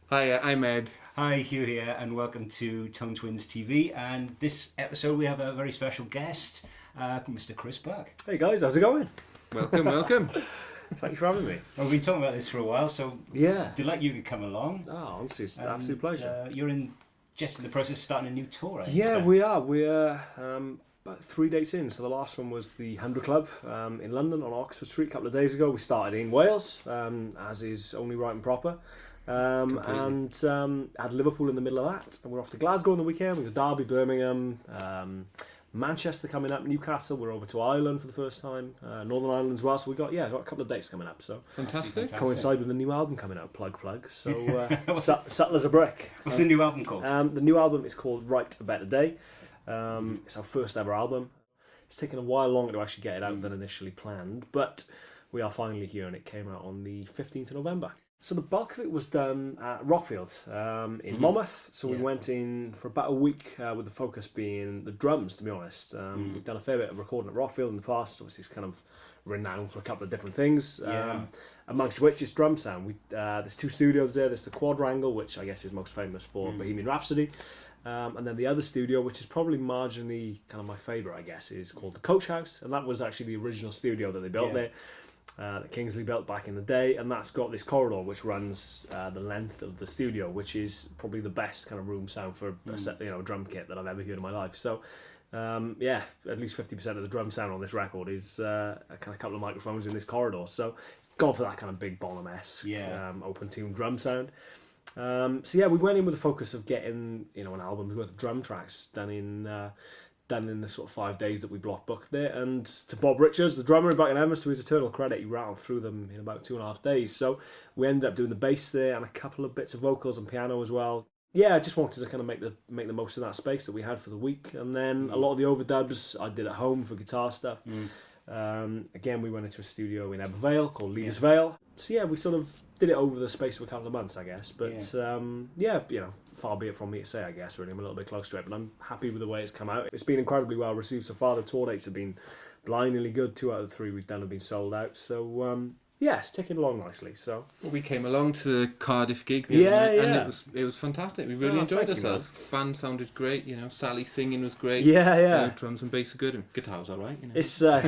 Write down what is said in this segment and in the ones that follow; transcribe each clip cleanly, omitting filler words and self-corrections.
Hi, I'm Ed. Hi, Huw here, and welcome to Tone Twins TV. And this episode, we have a very special guest, Mr. Chris Buck. Hey guys, how's it going? Welcome. Thank you for having me. Well, we've been talking about this for a while, so Yeah. delight you could come along. Oh, honestly, it's an absolute pleasure. You're just in the process of starting a new tour, I Yeah, understand. we are. We're about 3 dates in. So the last one was the 100 Club in London on Oxford Street a couple of days ago. We started in Wales, as is only right and proper. And had Liverpool in the middle of that. And we're off to Glasgow on the weekend. We've got Derby, Birmingham, Manchester coming up, Newcastle. We're over to Ireland for the first time, Northern Ireland as well. So we've got a couple of dates coming up. So Fantastic. coincide with the new album coming out, plug. So subtle as a brick. What's the new album called? The new album is called Write a Better Day. It's our first ever album. It's taken a while longer to actually get it out than initially planned, but we are finally here, and it came out on the 15th of November. So the bulk of it was done at Rockfield in Monmouth. So we went in for about a week with the focus being the drums, to be honest. We've done a fair bit of recording at Rockfield in the past. Obviously, it's kind of renowned for a couple of different things. Amongst which is drum sound. There's two studios there. There's the Quadrangle, which I guess is most famous for Bohemian Rhapsody. And then the other studio, which is probably marginally kind of my favourite, I guess, is called the Coach House. And that was actually the original studio that they built there. That Kingsley built back in the day, and that's got this corridor which runs the length of the studio, which is probably the best kind of room sound for a drum kit that I've ever heard in my life. So at least 50% of the drum sound on this record is a couple of microphones in this corridor. So gone for that kind of big Bonham-esque open tune drum sound. We went in with the focus of getting an album's worth of drum tracks done in the sort of 5 days that we block booked there. And to Bob Richards, the drummer in Buckingham, to his eternal credit, he rattled through them in about 2.5 days. So we ended up doing the bass there and a couple of bits of vocals and piano as well. Yeah, I just wanted to kind of make the most of that space that we had for the week. And then a lot of the overdubs I did at home for guitar stuff. Again, we went into a studio in Ebervale called Leaders Vale. So we sort of did it over the space of a couple of months, I guess. But far be it from me to say, I guess, really. I'm a little bit close to it, but I'm happy with the way it's come out. It's been incredibly well received so far. The tour dates have been blindingly good. 2 out of the 3 we've done have been sold out. So, it's ticking along nicely. So We came along to the Cardiff gig the other night, and it was fantastic. We really enjoyed ourselves. Band sounded great, Sally singing was great. Drums and bass were good, and guitar was alright. It's I'll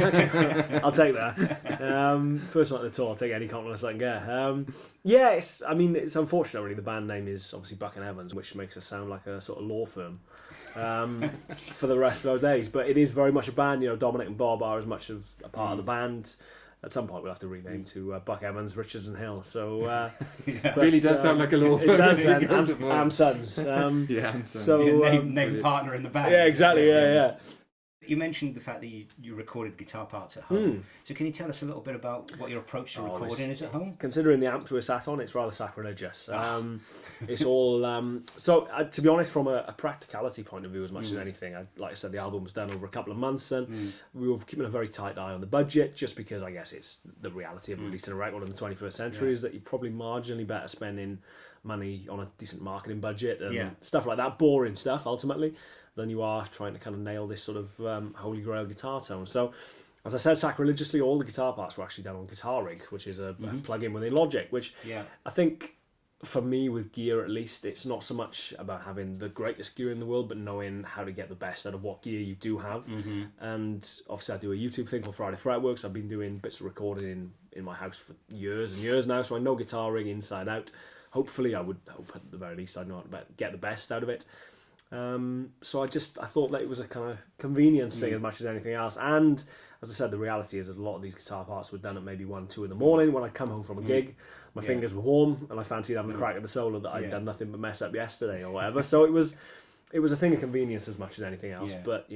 take that. First night of the tour, I'll take any compliments I can get. It's unfortunate really. The band name is obviously Buck and Evans, which makes us sound like a sort of law firm for the rest of our days. But it is very much a band. Dominic and Bob are as much of a part of the band. At some point we'll have to rename to Buck Evans, Richards and Hill. So really does sound like a law firm. It does, and Sons. And Sons. So name partner in the band. Yeah, exactly. Yeah. You mentioned the fact that you recorded guitar parts at home. So can you tell us a little bit about what your approach to recording is at home? Considering the amp we sat on, it's rather sacrilegious. It's all... to be honest, from a practicality point of view, as much as anything, like I said, the album was done over a couple of months, and we were keeping a very tight eye on the budget, just because I guess it's the reality of releasing a record in the 21st century is that you're probably marginally better spending money on a decent marketing budget and stuff like that, boring stuff ultimately, than you are trying to kind of nail this sort of holy grail guitar tone. So as I said, sacrilegiously, all the guitar parts were actually done on Guitar Rig, which is a plug-in within Logic, which I think for me with gear at least, it's not so much about having the greatest gear in the world, but knowing how to get the best out of what gear you do have. And obviously I do a YouTube thing for Friday Fretworks. I've been doing bits of recording in my house for years and years now, so I know Guitar Rig inside out. Hopefully, I would hope at the very least I know how to get the best out of it. So I thought that it was a kind of convenience thing as much as anything else. And as I said, the reality is that a lot of these guitar parts were done at maybe 1, 2 in the morning when I come home from a gig. My fingers were warm and I fancied having a crack at the solo that I'd done nothing but mess up yesterday or whatever. So it was a thing of convenience as much as anything else. But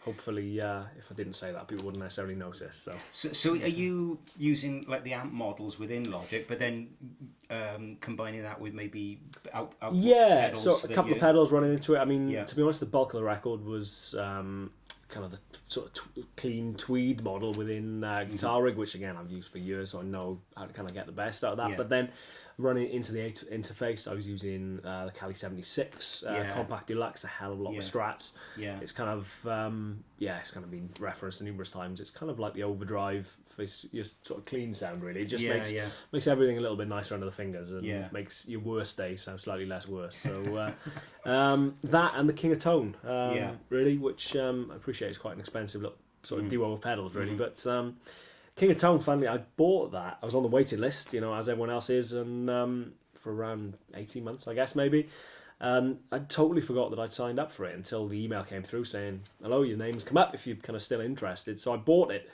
hopefully, if I didn't say that, people wouldn't necessarily notice. So are you using like the amp models within Logic, but then combining that with maybe output pedals? So a couple of pedals running into it. I mean, to be honest, the bulk of the record was kind of the sort of clean tweed model within Guitar Rig, which again I've used for years, so I know how to kind of get the best out of that. But then running into the interface, I was using the Kali 76 Compact Deluxe, a hell of a lot of strats. Yeah. It's kind of it's kind of been referenced numerous times. It's kind of like the Overdrive for your sort of clean sound, really. It just makes everything a little bit nicer under the fingers and makes your worst day sound slightly less worse. So that and the King of Tone, really, which I appreciate is quite an expensive little sort of duo of pedals, really, but King of Tone, finally, I bought that. I was on the waiting list, as everyone else is, and for around 18 months, I guess, maybe. I totally forgot that I'd signed up for it until the email came through saying, hello, your name's come up if you're kind of still interested. So I bought it,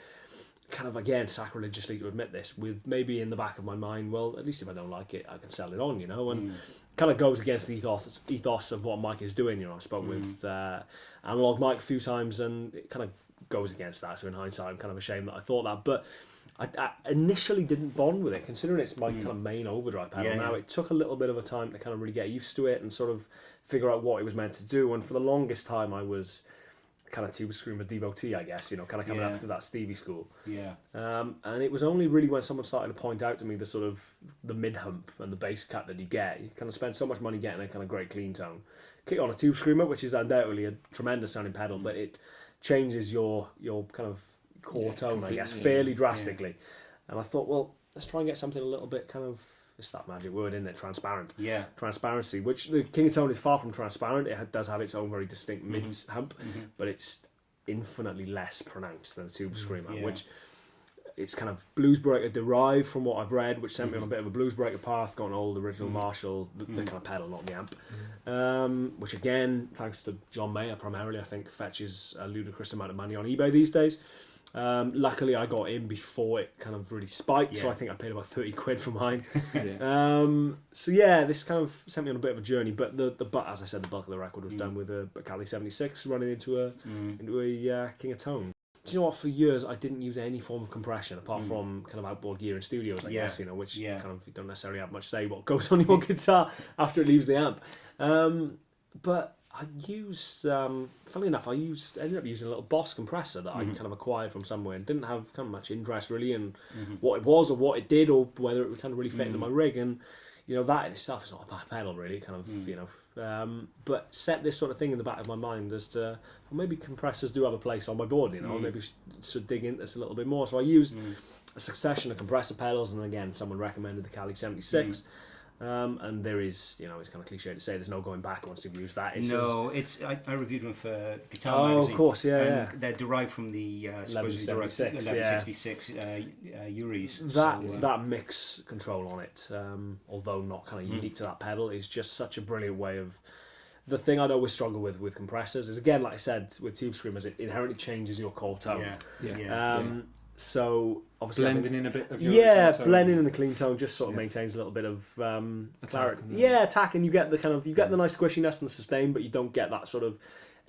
kind of, again, sacrilegiously to admit this, with maybe in the back of my mind, well, at least if I don't like it, I can sell it on, and kind of goes against the ethos of what Mike is doing. I spoke with Analog Mike a few times, and it kind of goes against that, so in hindsight I'm kind of ashamed that I thought that, but I initially didn't bond with it, considering it's my kind of main overdrive pedal. Now it took a little bit of a time to kind of really get used to it and sort of figure out what it was meant to do, and for the longest time I was kind of tube screamer devotee, I guess, kind of coming up through that Stevie school. And it was only really when someone started to point out to me the sort of the mid hump and the bass cut that you get. You kind of spend so much money getting a kind of great clean tone. Kick on a tube screamer, which is undoubtedly a tremendous sounding pedal, but it changes your kind of core tone, I guess, fairly drastically. And I thought, well, let's try and get something a little bit kind of, it's that magic word, isn't it? Transparent. Yeah. Transparency, which the King of Tone is far from transparent. It does have its own very distinct mid hump, but it's infinitely less pronounced than a tube screamer, which it's kind of blues breaker derived from what I've read, which sent me on a bit of a blues breaker path, got an old original Marshall, the kind of pedal, not the amp, which again, thanks to John Mayer primarily, I think fetches a ludicrous amount of money on eBay these days. Luckily I got in before it kind of really spiked, so I think I paid about 30 quid for mine. So this kind of sent me on a bit of a journey, but but as I said, the bulk of the record was done with a Kali 76 running into a King of Tone. Do you know what? For years, I didn't use any form of compression apart from kind of outboard gear in studios, I guess, which kind of you don't necessarily have much say what goes on your guitar after it leaves the amp. But I used, funnily enough, ended up using a little Boss compressor that I kind of acquired from somewhere and didn't have kind of much interest really in what it was or what it did or whether it would kind of really fit into my rig. And that in itself is not a bad pedal really, kind of but set this sort of thing in the back of my mind as to maybe compressors do have a place on my board, maybe should dig into this a little bit more. So I used a succession of compressor pedals, and again someone recommended the Kali 76. And there is, it's kind of cliche to say there's no going back once you've used that. I reviewed them for Guitar Magazine. Of course, They're derived from the supposedly 1166 Uris. That mix control on it, although not kind of unique to that pedal, is just such a brilliant way of. The thing I'd always struggle with compressors is, again, like I said, with tube screamers, it inherently changes your core tone. So obviously blending in a bit of your tone. Blending in the clean tone just sort of maintains a little bit of clarity. Attack, and you get the kind of the nice squishiness and the sustain, but you don't get that sort of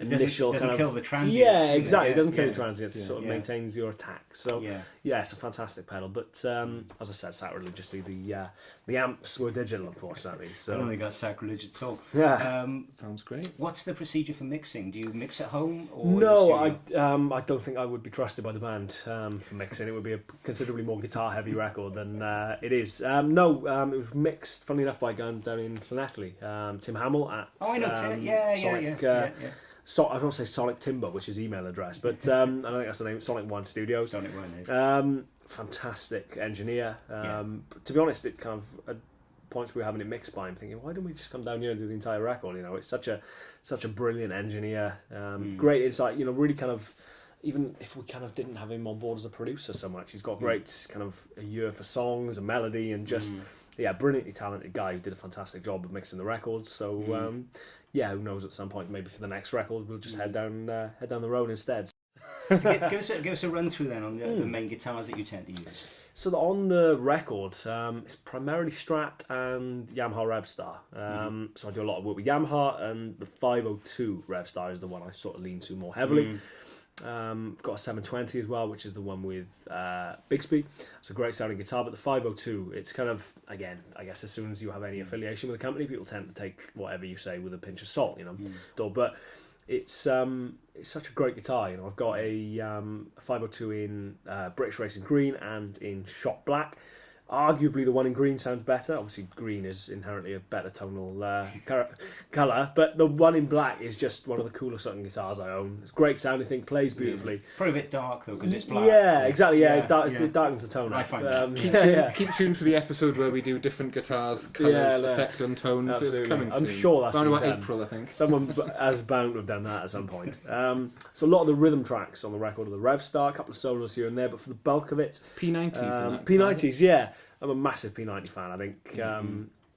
initial doesn't kind kill of the transients. Yeah, exactly. It doesn't kill the transients. It sort of maintains your attack. So it's a fantastic pedal. But as I said, sacrilegiously, the amps were digital, unfortunately. So I don't think that's sacrilege at all. Sounds great. What's the procedure for mixing? Do you mix at home? Or no, I don't think I would be trusted by the band for mixing. It would be a considerably more guitar heavy record than it is. It was mixed, funnily enough, by a guy down in Llanelli, Tim Hamill at Sonic. So I don't say Sonic Timber, which is his email address, but I don't think that's the name. Sonic One Studios. Sonic One is. Fantastic engineer. To be honest, it kind of at points we were having it mixed by him, thinking, why don't we just come down here and do the entire record? It's such a brilliant engineer. Great insight. Really kind of. Even if we kind of didn't have him on board as a producer so much, he's got great kind of a ear for songs and melody, and just brilliantly talented guy who did a fantastic job of mixing the records. So who knows, at some point maybe for the next record we'll just head down the road instead. Give us a run through then on the main guitars that you tend to use. So on the record, it's primarily Strat and Yamaha Revstar. So I do a lot of work with Yamaha, and the 502 Revstar is the one I sort of lean to more heavily. I've got a 720 as well, which is the one with Bigsby. It's a great sounding guitar, but the 502, it's kind of, again, I guess as soon as you have any affiliation with a company, people tend to take whatever you say with a pinch of salt, But it's such a great guitar, I've got a 502 in British Racing Green and in Shot Black. Arguably, the one in green sounds better. Obviously, green is inherently a better tonal colour, but the one in black is just one of the coolest sounding guitars I own. It's great sounding thing, plays beautifully. Probably a bit dark though, because it's black. Yeah, exactly. Yeah, it darkens the tone. I find that. Keep tuned for the episode where we do different guitars, colours, effect on tones. Absolutely. It's coming I'm soon. sure that's around about done. April, I think. Someone has bound to have done that at some point. So a lot of the rhythm tracks on the record are the Rev Star, a couple of solos here and there, but for the bulk of it, P90s. P90s, yeah. I'm a massive P90 fan. I think,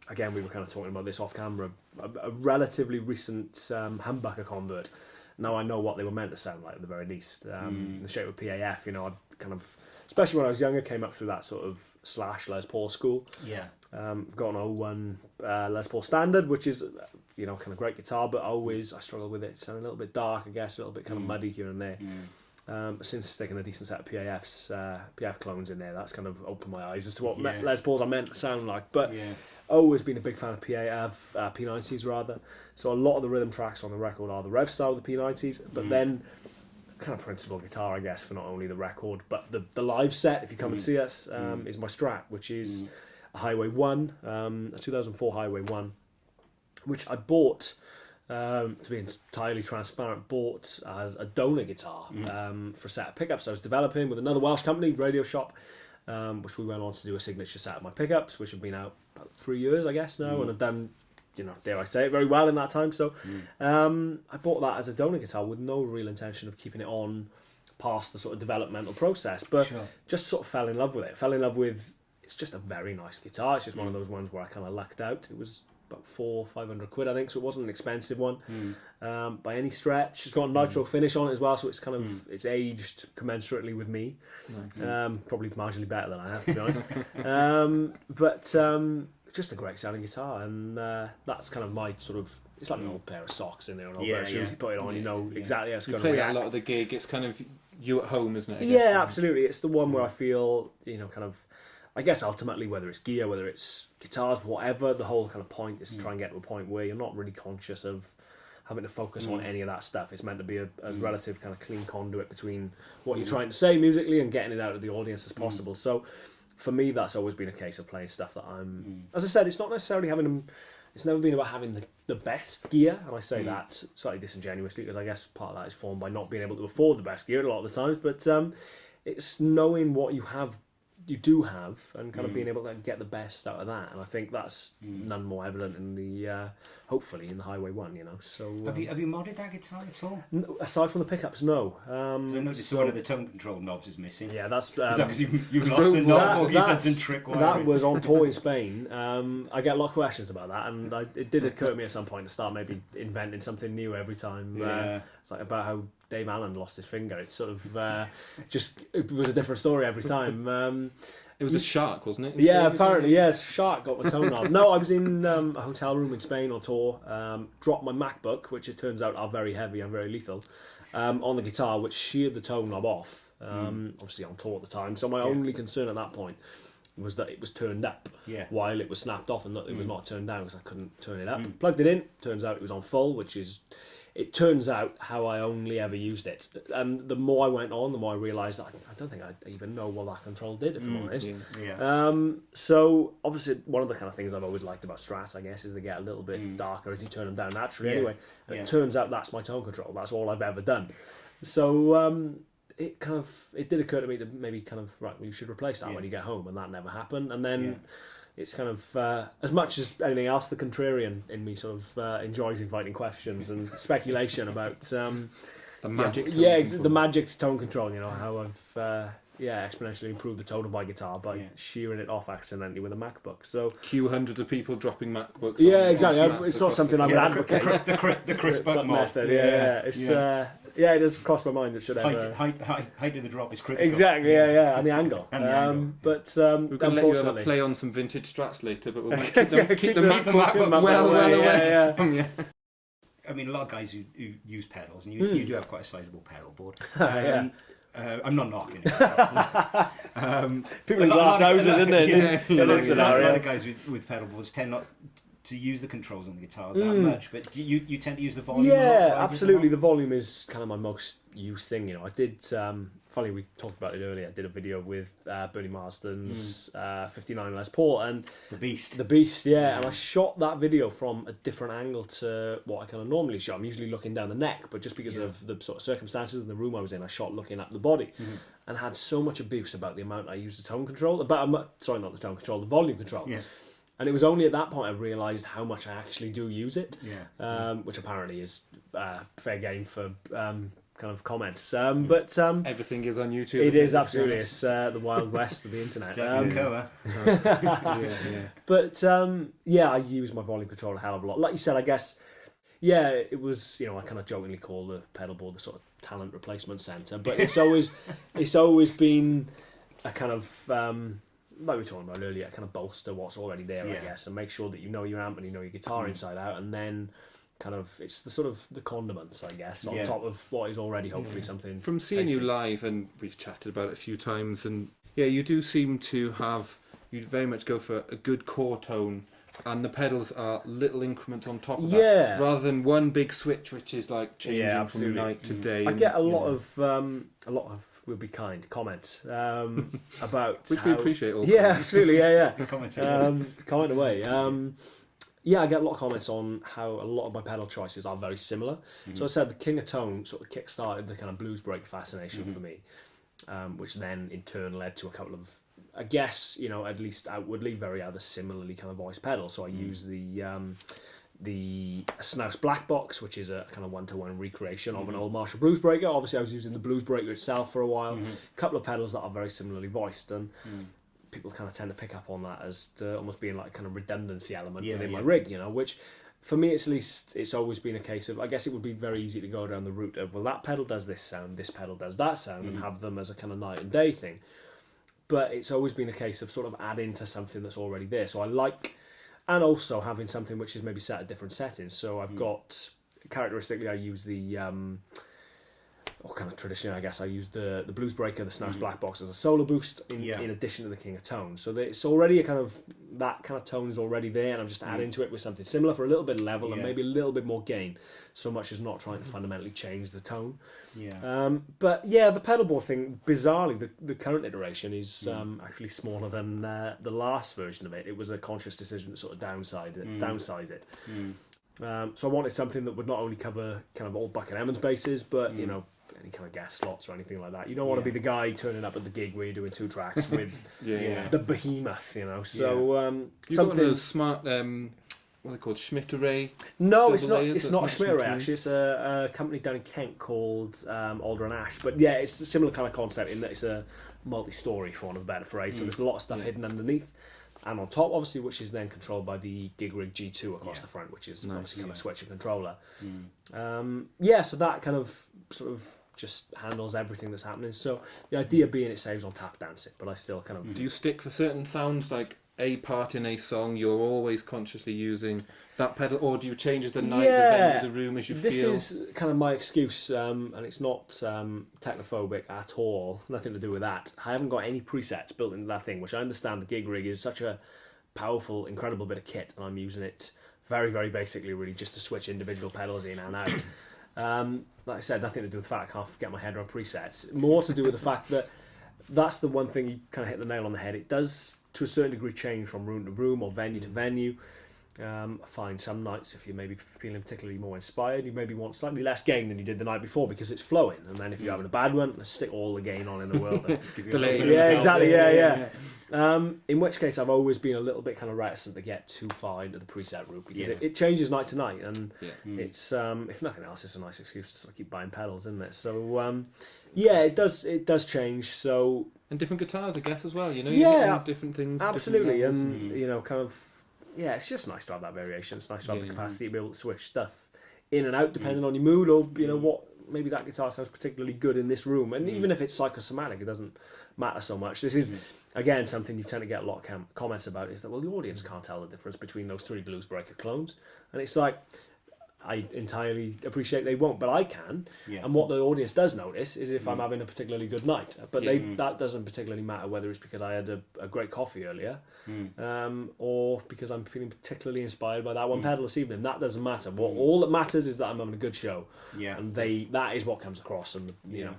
again, we were kind of talking about this off camera, a relatively recent humbucker convert. Now I know what they were meant to sound like at the very least. The shape of PAF, I've kind of, especially when I was younger, came up through that sort of / Les Paul school. Yeah. I've got an 01 Les Paul Standard, which is, kind of great guitar, but I struggle with it. It sounds a little bit dark, I guess, a little bit kind of muddy here and there. Since sticking a decent set of PAF clones in there, that's kind of opened my eyes as to what Les Pauls are meant to sound like. But always been a big fan of P90s rather. So a lot of the rhythm tracks on the record are the Rev style of the P90s, but then kind of principal guitar, I guess, for not only the record but the live set. If you come and see us, is my Strat, which is a Highway 1, a 2004 Highway 1, which I bought. To be entirely transparent, bought as a donor guitar for a set of pickups I was developing with another Welsh company, Radio Shop, which we went on to do a signature set of my pickups, which have been out about 3 years, I guess, now, and have done, dare I say it, very well in that time. So I bought that as a donor guitar with no real intention of keeping it on past the sort of developmental process, but just sort of fell in love with it. It's just a very nice guitar. It's just one of those ones where I kind of lucked out. It was about £400-500, I think, so it wasn't an expensive one by any stretch. It's got a nitro finish on it as well, so it's kind of it's aged commensurately with me. Probably marginally better than I have, to be honest. But it's just a great sounding guitar, and that's kind of my sort of, it's like an old pair of socks in there, and as soon as you put it on, exactly how it's going to react. You play that a lot of the gig. It's kind of you at home, isn't it? Yeah, absolutely. It's the one where I feel, kind of, I guess ultimately, whether it's gear, whether it's guitars, whatever, the whole kind of point is to try and get to a point where you're not really conscious of having to focus on any of that stuff. It's meant to be a relative kind of clean conduit between what you're trying to say musically and getting it out to the audience as possible. So for me, that's always been a case of playing stuff that I'm... As I said, it's not necessarily it's never been about having the best gear, and I say that slightly disingenuously, because I guess part of that is formed by not being able to afford the best gear a lot of the times, but it's knowing what you do have, and kind of being able to get the best out of that, and I think that's none more evident in the hopefully in the Highway 1, So have you modded that guitar at all? Aside from the pickups, no. So I noticed one of the tone control knobs is missing. Yeah, that's is that because you've lost the knob, or you've done some trick wiring? That was on tour in Spain. I get a lot of questions about that, and it did occur to me at some point to start maybe inventing something new every time. It's like about how Dave Allen lost his finger. It's sort of it was a different story every time. It was a shark, wasn't it? Yeah, apparently, yes. Shark got my tone knob. No, I was in a hotel room in Spain on tour, dropped my MacBook, which it turns out are very heavy and very lethal, on the guitar, which sheared the tone knob off, obviously on tour at the time. So my only concern at that point was that it was turned up while it was snapped off, and that it was not turned down because I couldn't turn it up. Plugged it in, turns out it was on full, which is... It turns out how I only ever used it, and the more I went on, the more I realised I don't think I even know what that control did, if I'm honest. So obviously one of the kind of things I've always liked about Strats, I guess, is they get a little bit darker as you turn them down naturally anyway. And it turns out that's my tone control. That's all I've ever done. So it did occur to me to maybe kind of, right, well, you should replace that when you get home, and that never happened. And then it's kind of, as much as anything else, the contrarian in me sort of enjoys inviting questions and speculation about the magic the magic tone control, how I've exponentially improved the tone of my guitar by shearing it off accidentally with a MacBook. So cue hundreds of people dropping MacBooks. Exactly. It's not something I would advocate. The Chris Buck method. It does cross my mind that should ever... Height of the drop is critical. Exactly, and the angle. And the angle. But we're going to let you have a play on some vintage Strats later, but we'll keep the MacBook well away. I mean, a lot of guys who use pedals, and you do have quite a sizable pedal board. I'm not knocking it. People in glass houses, isn't it? A lot of guys with pedal boards tend not to use the controls on the guitar that much, but do you tend to use the volume? Yeah, absolutely. The volume is kind of my most used thing. You know, I did. Funny, we talked about it earlier. I did a video with Bernie Marsden's 59 Les Paul and the Beast. The Beast, yeah. And I shot that video from a different angle to what I kind of normally shot. I'm usually looking down the neck, but just because of the sort of circumstances in the room I was in, I shot looking up the body, and had so much abuse about the amount I used the tone control. Sorry, not the tone control, the volume control. Yeah. And it was only at that point I realised how much I actually do use it, which apparently is fair game for kind of comments. But everything is on YouTube. It is, absolutely. It's the Wild West of the internet. But I use my volume control a hell of a lot. Like you said, I guess, it was, I kind of jokingly call the pedal board the sort of talent replacement centre, but it's always been a kind of... like we were talking about earlier, kind of bolster what's already there, I guess, and make sure that you know your amp and you know your guitar inside out, and then kind of it's the sort of the condiments, I guess, on top of what is already hopefully something. From seeing you live, and we've chatted about it a few times, and you do seem to you very much go for a good core tone, and the pedals are little increments on top of that, rather than one big switch, which is like changing from night to day. I get a lot of we'll be kind comments about which we appreciate all. Yeah, absolutely, comment away. I get a lot of comments on how a lot of my pedal choices are very similar. So I said the King of Tone sort of kick-started the kind of blues break fascination for me, which then in turn led to a couple of, I guess, at least outwardly, very other similarly kind of voiced pedals. So I use the Snouse Black Box, which is a kind of one-to-one recreation of an old Marshall Blues Breaker. Obviously, I was using the Blues Breaker itself for a while. A couple of pedals that are very similarly voiced, and people kind of tend to pick up on that as almost being like a kind of redundancy element within my rig, which for me, at least, it's always been a case of, I guess it would be very easy to go down the route of, well, that pedal does this sound, this pedal does that sound, and have them as a kind of night and day thing. But it's always been a case of sort of adding to something that's already there. So I like, and also having something which is maybe set at different settings. So I've got, characteristically, I use the, kind of traditionally, I guess, I use the Blues Breaker, the Snouse Black Box as a solo boost in addition to the King of Tone. So it's already that kind of tone is already there, and I'm just adding to it with something similar for a little bit of level and maybe a little bit more gain, so much as not trying to fundamentally change the tone. But the pedal board thing, bizarrely, the current iteration is actually smaller than the last version of it. It was a conscious decision to sort of downsize it. So I wanted something that would not only cover kind of all Buck and Emmons bases, but any kind of gas slots or anything like that. You don't want to be the guy turning up at the gig where you're doing 2 tracks with the behemoth, So you've got those smart, what are they called, Schmidt Array? No, it's not. It's not a Schmidt Array. Actually, it's a company down in Kent called Alder and Ash. But it's a similar kind of concept in that it's a multi-story, for want of a better phrase. So there's a lot of stuff hidden underneath. And on top, obviously, which is then controlled by the Gig Rig G2 across the front, which is obviously kind of switch and controller. So that kind of sort of just handles everything that's happening. So the idea being it saves on tap dancing, but I still kind of... Do you stick for certain sounds, like a part in a song, you're always consciously using that pedal, or do you change as the night, the venue, the room, as you feel? This is kind of my excuse, and it's not technophobic at all, nothing to do with that. I haven't got any presets built into that thing, which I understand the Gig Rig is such a powerful, incredible bit of kit, and I'm using it very, very basically, really, just to switch individual pedals in and out. Like I said, nothing to do with the fact I can't get my head around presets. More to do with the fact that that's the one thing you kind of hit the nail on the head. It does, to a certain degree, change from room to room or venue to venue. I find some nights, if you're maybe feeling particularly more inspired, you maybe want slightly less gain than you did the night before because it's flowing. And then if you're having a bad one, let's stick all the gain on in the world. In which case, I've always been a little bit kind of reticent to get too far into the preset route because it changes night to night, and it's if nothing else, it's a nice excuse to sort of keep buying pedals, isn't it? So it does change. So and different guitars, I guess, as well. You different things, absolutely, different and kind of. Yeah, it's just nice to have that variation. It's nice to have the capacity to be able to switch stuff in and out depending on your mood or, what, maybe that guitar sounds particularly good in this room. And even if it's psychosomatic, it doesn't matter so much. This is, again, something you tend to get a lot of comments about is that, well, the audience can't tell the difference between those 3 Blues Breaker clones. And it's like, I entirely appreciate they won't, but I can. Yeah. And what the audience does notice is if I'm having a particularly good night. But that doesn't particularly matter whether it's because I had a great coffee earlier, or because I'm feeling particularly inspired by that one pedal this evening. That doesn't matter. All that matters is that I'm having a good show. Yeah. And that is what comes across, and you know,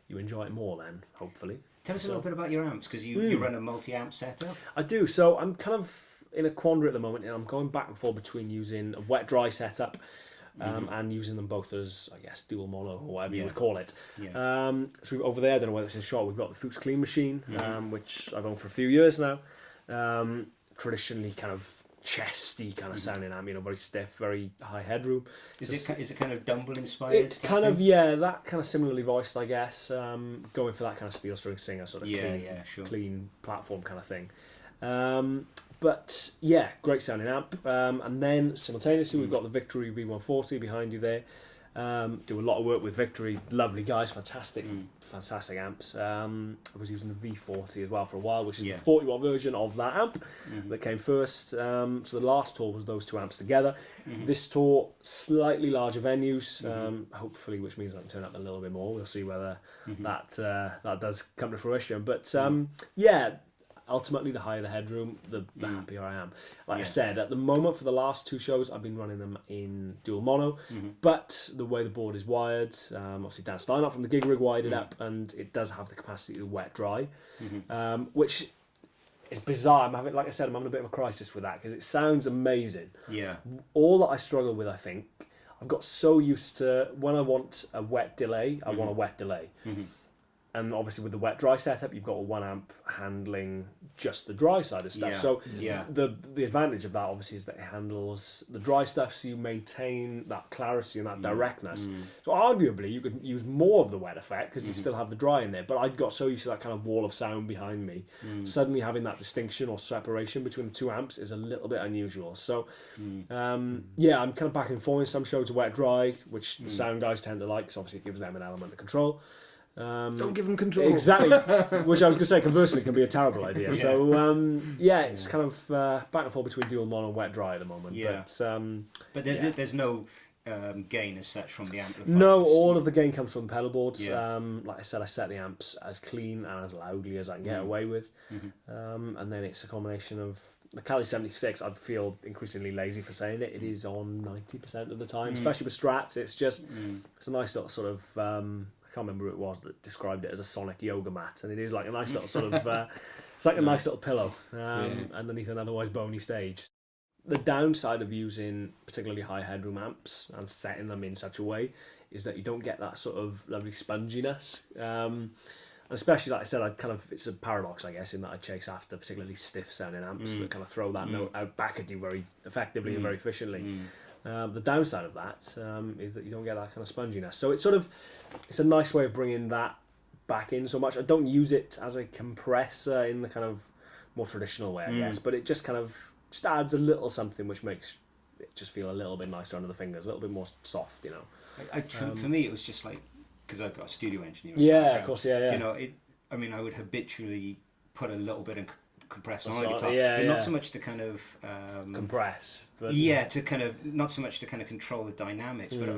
you enjoy it more then, hopefully. Tell us a little bit about your amps, because you run a multi-amp setup. I do. So I'm kind of in a quandary at the moment, and I'm going back and forth between using a wet-dry setup and using them both as, I guess, dual mono or whatever you would call it. Yeah. So over there, I don't know whether it's in shot, we've got the Fuchs Clean Machine, which I've owned for a few years now. Traditionally kind of chesty kind of sounding amp, you know, very stiff, very high headroom. Is it kind of Dumble inspired? It's kind of, that kind of similarly voiced, I guess. Going for that kind of steel string singer sort of clean platform kind of thing. But yeah, great sounding amp. And then simultaneously we've got the Victory V140 behind you there. Do a lot of work with Victory, lovely guys, fantastic amps. I was using the V40 as well for a while, which is the 40-watt version of that amp that came first. So the last tour was those two amps together. This tour, slightly larger venues, hopefully, which means I can turn up a little bit more. We'll see whether that does come to fruition. But ultimately, the higher the headroom, the happier I am. Like I said, at the moment for the last two shows, I've been running them in dual mono, but the way the board is wired, obviously Dan Steinhardt from the Gig Rig wired it up, and it does have the capacity to wet dry, which is bizarre. I'm having a bit of a crisis with that because it sounds amazing. Yeah. All that I struggle with, I think, I've got so used to when I want a wet delay, I want a wet delay. And obviously with the wet-dry setup, you've got a 1 amp handling just the dry side of stuff. So the advantage of that, obviously, is that it handles the dry stuff, so you maintain that clarity and that directness. So arguably, you could use more of the wet effect, because you still have the dry in there. But I got so used to that kind of wall of sound behind me. Suddenly having that distinction or separation between the two amps is a little bit unusual. So, I'm kind of back and forth. In some shows, wet-dry, which the sound guys tend to like, because obviously it gives them an element of control. Don't give them control. Exactly, which I was going to say, conversely, can be a terrible idea. So, it's kind of back and forth between dual mono and wet dry at the moment. Yeah. But there's no gain as such from the amplifiers. No, all of the gain comes from the pedal boards. Like I said, I set the amps as clean and as loudly as I can get away with. And then it's a combination of the Cali 76. I feel increasingly lazy for saying it. It is on 90% of the time, especially with Strats. It's just it's a nice little sort of. I can't remember who it was that described it as a sonic yoga mat, and it is like a nice little sort of it's like a nice little pillow underneath an otherwise bony stage. The downside of using particularly high headroom amps and setting them in such a way is that you don't get that sort of lovely sponginess, and especially, like I said, it's a paradox, I guess, in that I chase after particularly stiff sounding amps that kind of throw that note out back at you very effectively and very efficiently. The downside of that is that you don't get that kind of sponginess. So it's a nice way of bringing that back in so much. I don't use it as a compressor in the kind of more traditional way, I guess, but it just kind of adds a little something which makes it just feel a little bit nicer under the fingers, a little bit more soft, you know. For me, it was just like, because I've got a studio engineer. Yeah, of course, yeah. You know, I would habitually put a little bit of compressor on the guitar, but not so much to kind of compress. But to kind of not so much to kind of control the dynamics, but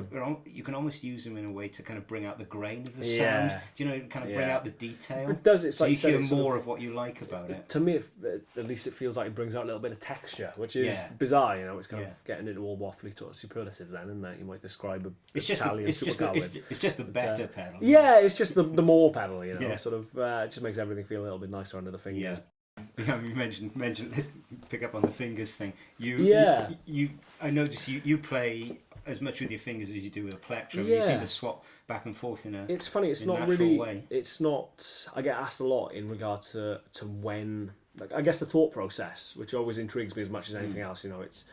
you can almost use them in a way to kind of bring out the grain of the sound. Do you know, kind of bring out the detail. But does it's so like you hear more of what you like about it. To me, at least it feels like it brings out a little bit of texture, which is bizarre. You know, it's kind of getting into all waffly sort of superlatives then, isn't it? You might describe it's just the better pedal. Yeah, it's just the more pedal. You know, sort of it just makes everything feel a little bit nicer under the fingers. Yeah. You mentioned. Let's pick up on the fingers thing. I notice you play as much with your fingers as you do with a plectrum. You seem to swap back and forth in a. It's funny. It's not really. Way. It's not. I get asked a lot in regard to when. Like, I guess the thought process, which always intrigues me as much as anything else. You know, it's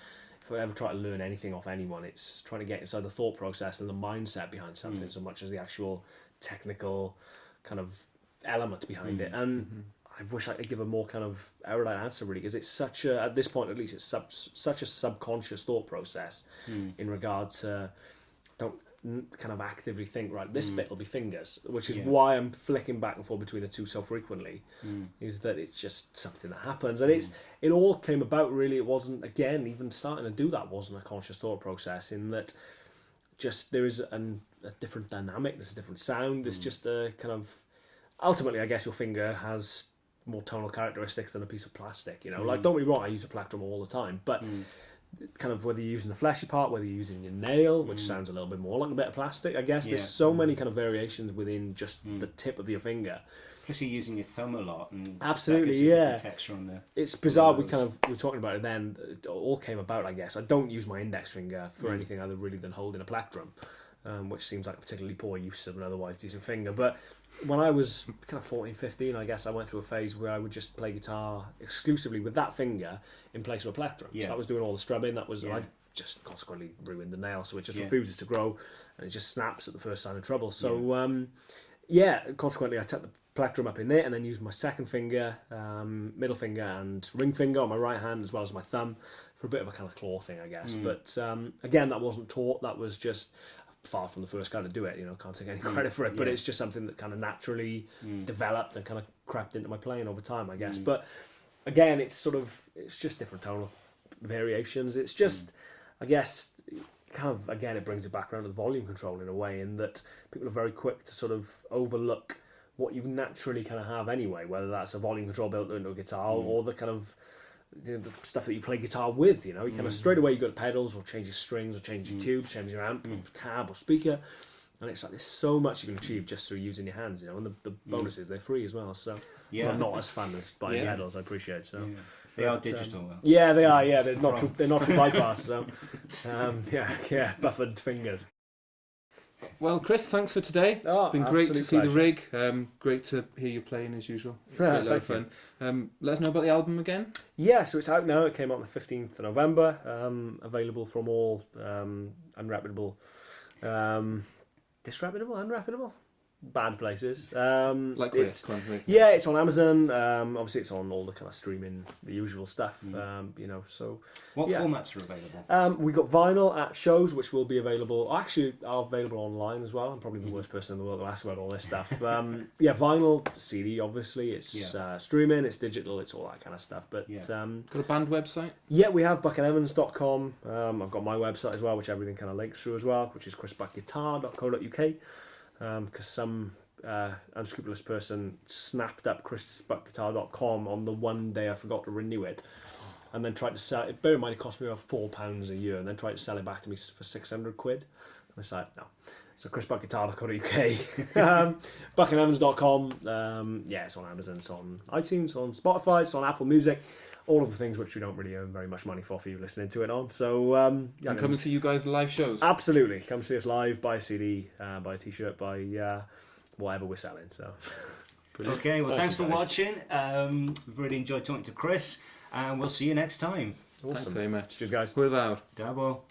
if I ever try to learn anything off anyone, it's trying to get inside the thought process and the mindset behind something, so much as the actual technical kind of element behind it. And I wish I could give a more kind of erudite answer, really, because it's such a, at this point at least, it's such a subconscious thought process in regard to kind of actively think, right, this bit will be fingers, which is why I'm flicking back and forth between the two so frequently, is that it's just something that happens. And it all came about, really, it wasn't, again, even starting to do that wasn't a conscious thought process, in that just there is a different dynamic, there's a different sound, it's just a kind of, ultimately, I guess your finger has more tonal characteristics than a piece of plastic, you know. Like, don't be wrong, I use a plectrum all the time, but kind of whether you're using the fleshy part, whether you're using your nail, which sounds a little bit more like a bit of plastic, I guess. There's so many kind of variations within just the tip of your finger. Plus you're using your thumb a lot, and absolutely, texture on the. It's bizarre. We were talking about it then. It all came about, I guess. I don't use my index finger for anything other really than holding a plectrum, which seems like a particularly poor use of an otherwise decent finger. But when I was kind of 14, 15, I guess I went through a phase where I would just play guitar exclusively with that finger in place of a plectrum. So I was doing all the strumming. That was I just consequently ruined the nail, so it just refuses to grow, and it just snaps at the first sign of trouble. So consequently I took the plectrum up in there, and then used my second finger, middle finger and ring finger on my right hand, as well as my thumb, for a bit of a kind of claw thing, I guess. But again, that wasn't taught. That was just far from the first guy to do it, you know, can't take any credit for it, but it's just something that kind of naturally developed and kind of crept into my playing over time, I guess. But again, it's just different tonal variations. It's just, I guess, kind of, again, it brings it back around to the volume control in a way, in that people are very quick to sort of overlook what you naturally kind of have anyway, whether that's a volume control built into a guitar or the kind of the stuff that you play guitar with, you know. You kind of straight away you go to pedals, or change your strings, or change your tubes, change your amp, or cab, or speaker, and it's like there's so much you can achieve just through using your hands, you know. And the bonus is they're free as well, so not as fun as buying pedals, I appreciate. So they are digital though. Yeah, they are. Yeah, they're not true bypass. So buffered fingers. Well, Chris, thanks for today. It's been great to see the rig. Great to hear you playing as usual. Great lot of fun. Let us know about the album again. Yeah, so it's out now. It came out on the 15th of November. Available from all unreputable, disreputable, unreputable, bad places. It's on Amazon. Obviously, it's on all the kind of streaming, the usual stuff. You know, so what formats are available? We got vinyl at shows, which will be available. Actually, are available online as well. I'm probably the worst person in the world to ask about all this stuff. Vinyl, CD. Obviously, it's streaming, it's digital, it's all that kind of stuff. But got a band website? Yeah, we have buckandevans.com. I've got my website as well, which everything kind of links through as well, which is chrisbuckguitar.co.uk. Because some unscrupulous person snapped up chrisbuckguitar.com on the one day I forgot to renew it, and then tried to sell it. Bear in mind, it cost me about £4 a year, and then tried to sell it back to me for £600. And I said, no. So chrisbuckguitar.co.uk, buckandevans.com. It's on Amazon, it's on iTunes, on Spotify, it's on Apple Music. All of the things which we don't really earn very much money for you listening to it on. So and come and see you guys live shows. Absolutely, come see us live. Buy a CD, buy a T-shirt, buy whatever we're selling. So brilliant. Okay, well, thanks for watching. We've really enjoyed talking to Chris, and we'll see you next time. Awesome. Thanks very much. Cheers, guys. We're out. Double.